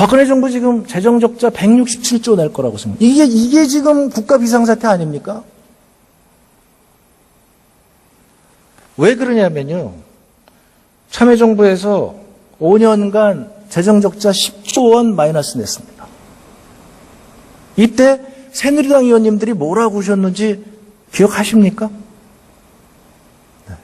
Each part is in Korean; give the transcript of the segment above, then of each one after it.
박근혜 정부 지금 재정적자 167조 낼 거라고 생각합니다. 이게 지금 국가 비상사태 아닙니까? 왜 그러냐면요. 참여정부에서 5년간 재정적자 10조 원 마이너스 냈습니다. 이때 새누리당 의원님들이 뭐라고 하셨는지 기억하십니까? 네.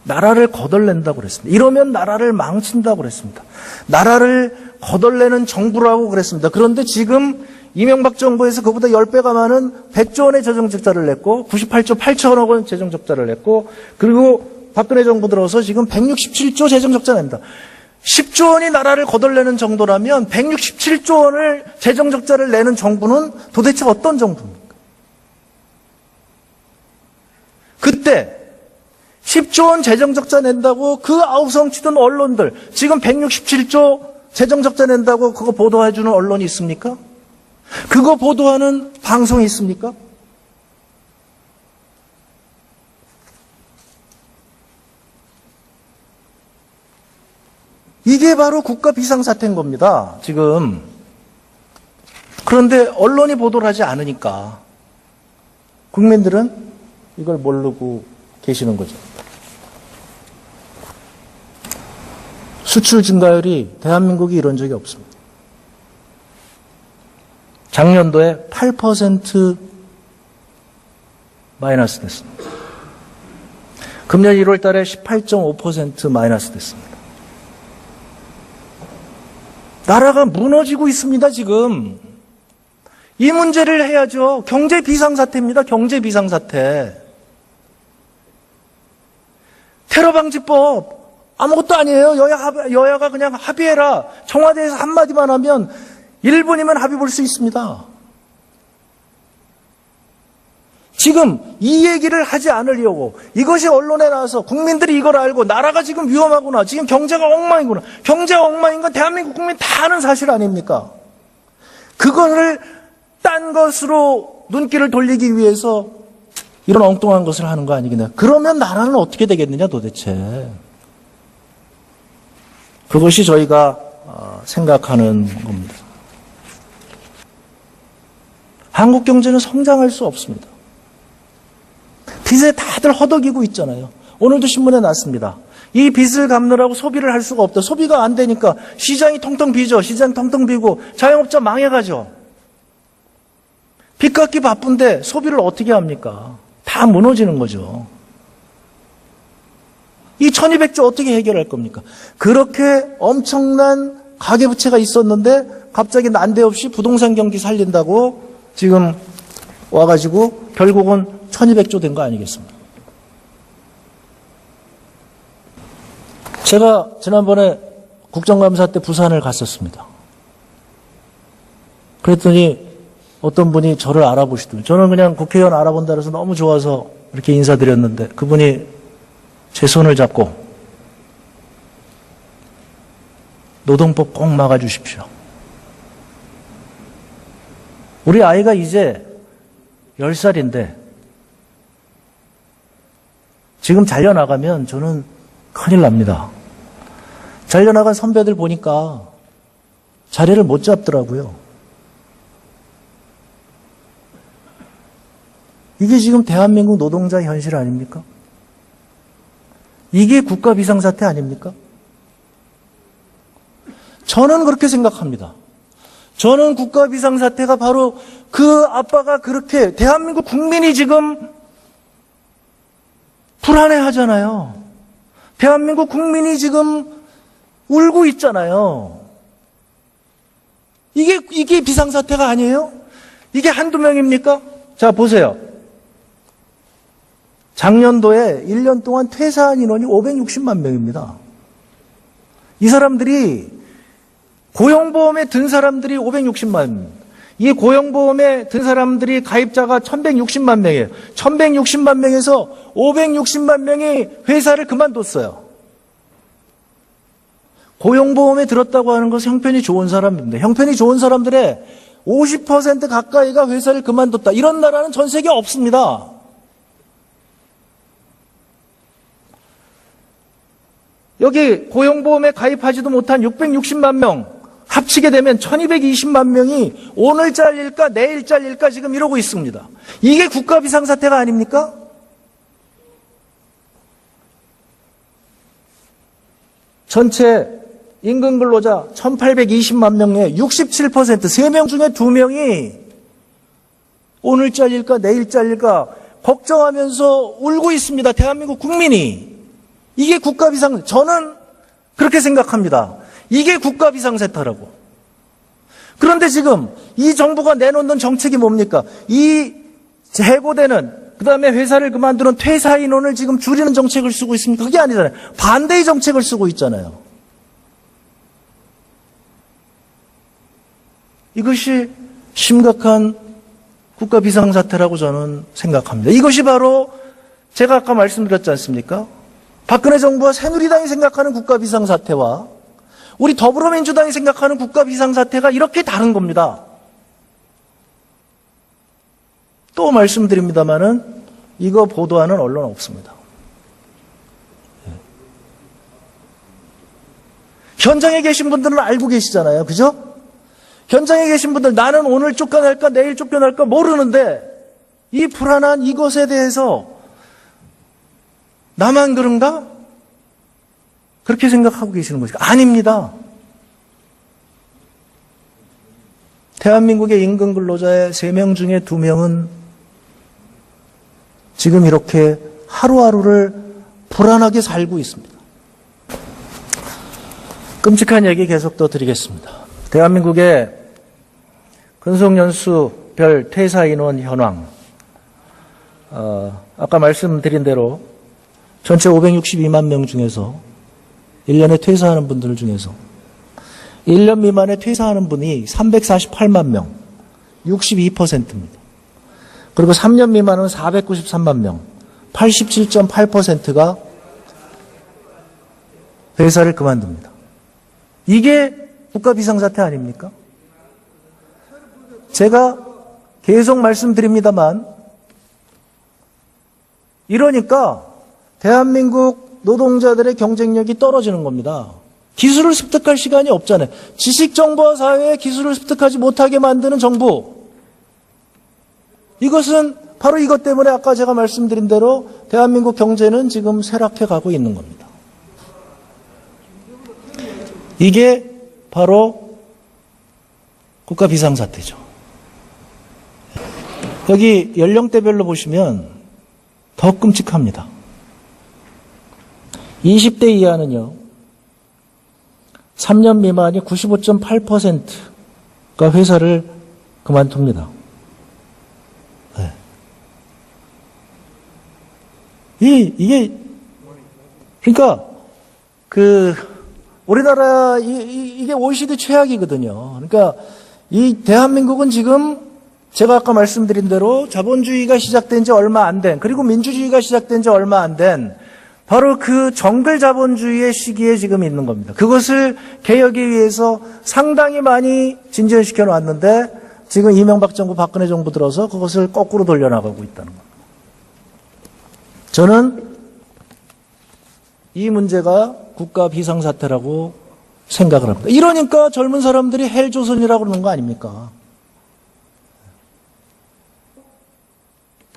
나라를 거덜낸다고 그랬습니다. 이러면 나라를 망친다고 그랬습니다. 나라를 거덜내는 정부라고 그랬습니다. 그런데 지금 이명박 정부에서 그보다 10배가 많은 100조 원의 재정적자를 냈고 98조 8천억 원 재정적자를 냈고 그리고 박근혜 정부 들어서 지금 167조 재정적자 냅니다. 10조 원이 나라를 거덜내는 정도라면 167조 원을 재정적자를 내는 정부는 도대체 어떤 정부입니까? 그때 10조 원 재정적자 낸다고 그 아우성치던 언론들 지금 167조 재정적자 낸다고 그거 보도해주는 언론이 있습니까? 그거 보도하는 방송이 있습니까? 이게 바로 국가 비상사태인 겁니다, 지금. 그런데 언론이 보도를 하지 않으니까 국민들은 이걸 모르고 계시는 거죠. 수출 증가율이 대한민국이 이런 적이 없습니다. 작년도에 8% 마이너스 됐습니다. 금년 1월 달에 18.5% 마이너스 됐습니다. 나라가 무너지고 있습니다, 지금. 이 문제를 해야죠. 경제 비상사태입니다, 경제 비상사태. 테러방지법 아무것도 아니에요. 여야가 그냥 합의해라. 청와대에서 한마디만 하면 1분이면 합의 볼 수 있습니다. 지금 이 얘기를 하지 않으려고 이것이 언론에 나와서 국민들이 이걸 알고 나라가 지금 위험하구나. 지금 경제가 엉망이구나. 경제가 엉망인 건 대한민국 국민 다 아는 사실 아닙니까? 그거를 딴 것으로 눈길을 돌리기 위해서 이런 엉뚱한 것을 하는 거 아니겠냐. 그러면 나라는 어떻게 되겠느냐 도대체. 그것이 저희가 생각하는 겁니다. 한국 경제는 성장할 수 없습니다. 빚에 다들 허덕이고 있잖아요. 오늘도 신문에 났습니다. 이 빚을 갚느라고 소비를 할 수가 없다. 소비가 안 되니까 시장이 텅텅 비죠. 시장 텅텅 비고 자영업자 망해가죠. 빚 갚기 바쁜데 소비를 어떻게 합니까? 다 무너지는 거죠. 이 1200조 어떻게 해결할 겁니까? 그렇게 엄청난 가계부채가 있었는데 갑자기 난데없이 부동산 경기 살린다고 지금 와가지고 결국은 1200조 된 거 아니겠습니까? 제가 지난번에 국정감사 때 부산을 갔었습니다. 그랬더니 어떤 분이 저를 알아보시더군요. 저는 그냥 국회의원 알아본다 그래서 너무 좋아서 이렇게 인사드렸는데 그분이 제 손을 잡고 노동법 꼭 막아주십시오. 우리 아이가 이제 10살인데 지금 잘려나가면 저는 큰일 납니다. 잘려나간 선배들 보니까 자리를 못 잡더라고요. 이게 지금 대한민국 노동자 현실 아닙니까? 이게 국가 비상사태 아닙니까? 저는 그렇게 생각합니다. 저는 국가 비상사태가 바로 그 아빠가 그렇게 대한민국 국민이 지금 불안해하잖아요. 대한민국 국민이 지금 울고 있잖아요. 이게 비상사태가 아니에요? 이게 한두 명입니까? 자, 보세요. 작년도에 1년 동안 퇴사한 인원이 560만 명입니다. 이 사람들이 고용보험에 든 사람들이 560만, 이 고용보험에 든 사람들이 가입자가 1160만 명이에요. 1160만 명에서 560만 명이 회사를 그만뒀어요. 고용보험에 들었다고 하는 것은 형편이 좋은 사람입니다. 형편이 좋은 사람들의 50% 가까이가 회사를 그만뒀다. 이런 나라는 전 세계에 없습니다. 여기 고용보험에 가입하지도 못한 660만 명, 합치게 되면 1220만 명이 오늘 잘릴까 내일 잘릴까 지금 이러고 있습니다. 이게 국가 비상사태가 아닙니까? 전체 임금 근로자 1820만 명의 67%, 3명 중에 2명이 오늘 잘릴까 내일 잘릴까 걱정하면서 울고 있습니다. 대한민국 국민이. 이게 국가 비상, 저는 그렇게 생각합니다. 이게 국가 비상사태라고. 그런데 지금 이 정부가 내놓는 정책이 뭡니까? 이 해고되는, 그 다음에 회사를 그만두는 퇴사 인원을 지금 줄이는 정책을 쓰고 있습니까? 그게 아니잖아요. 반대의 정책을 쓰고 있잖아요. 이것이 심각한 국가 비상사태라고 저는 생각합니다. 이것이 바로 제가 아까 말씀드렸지 않습니까? 박근혜 정부와 새누리당이 생각하는 국가 비상사태와 우리 더불어민주당이 생각하는 국가 비상사태가 이렇게 다른 겁니다. 또 말씀드립니다마는 이거 보도하는 언론은 없습니다. 현장에 계신 분들은 알고 계시잖아요. 그죠? 현장에 계신 분들 나는 오늘 쫓겨날까 내일 쫓겨날까 모르는데 이 불안한 이것에 대해서 나만 그런가? 그렇게 생각하고 계시는 것이 아닙니다. 대한민국의 임금 근로자의 3명 중에 2명은 지금 이렇게 하루하루를 불안하게 살고 있습니다. 끔찍한 얘기 계속 더 드리겠습니다. 대한민국의 근속연수별 퇴사인원 현황, 아까 말씀드린 대로 전체 562만 명 중에서 1년에 퇴사하는 분들 중에서 1년 미만에 퇴사하는 분이 348만 명, 62%입니다. 그리고 3년 미만은 493만 명, 87.8%가 회사를 그만둡니다. 이게 국가 비상사태 아닙니까? 제가 계속 말씀드립니다만 이러니까 대한민국 노동자들의 경쟁력이 떨어지는 겁니다. 기술을 습득할 시간이 없잖아요. 지식정보화 사회에 기술을 습득하지 못하게 만드는 정부. 이것은 바로 이것 때문에 아까 제가 말씀드린 대로 대한민국 경제는 지금 쇠락해 가고 있는 겁니다. 이게 바로 국가 비상사태죠. 여기 연령대별로 보시면 더 끔찍합니다. 20대 이하는요, 3년 미만이 95.8%가 회사를 그만둡니다. 네. 이게, 그러니까, 우리나라, 이게 OECD 최악이거든요. 그러니까, 이 대한민국은 지금 제가 아까 말씀드린 대로 자본주의가 시작된 지 얼마 안 된, 그리고 민주주의가 시작된 지 얼마 안 된, 바로 그 정글 자본주의의 시기에 지금 있는 겁니다. 그것을 개혁에 위해서 상당히 많이 진전시켜 놨는데 지금 이명박 정부, 박근혜 정부 들어서 그것을 거꾸로 돌려나가고 있다는 겁니다. 저는 이 문제가 국가 비상사태라고 생각을 합니다. 이러니까 젊은 사람들이 헬조선이라고 그러는 거 아닙니까?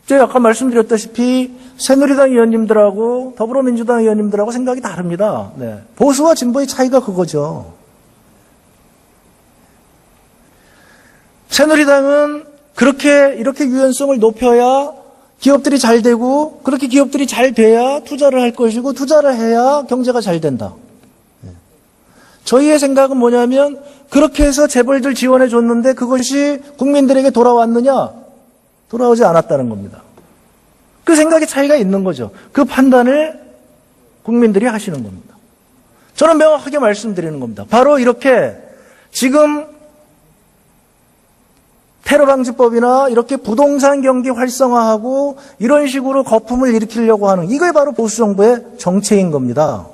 제가 아까 말씀드렸다시피 새누리당 의원님들하고 더불어민주당 의원님들하고 생각이 다릅니다. 네. 보수와 진보의 차이가 그거죠. 새누리당은 이렇게 유연성을 높여야 기업들이 잘 되고 그렇게 기업들이 잘 돼야 투자를 할 것이고 투자를 해야 경제가 잘 된다. 네. 저희의 생각은 뭐냐면 그렇게 해서 재벌들 지원해 줬는데 그것이 국민들에게 돌아왔느냐? 돌아오지 않았다는 겁니다. 그 생각의 차이가 있는 거죠. 그 판단을 국민들이 하시는 겁니다. 저는 명확하게 말씀드리는 겁니다. 바로 이렇게 지금 테러방지법이나 이렇게 부동산 경기 활성화하고 이런 식으로 거품을 일으키려고 하는 이게 바로 보수정부의 정체인 겁니다.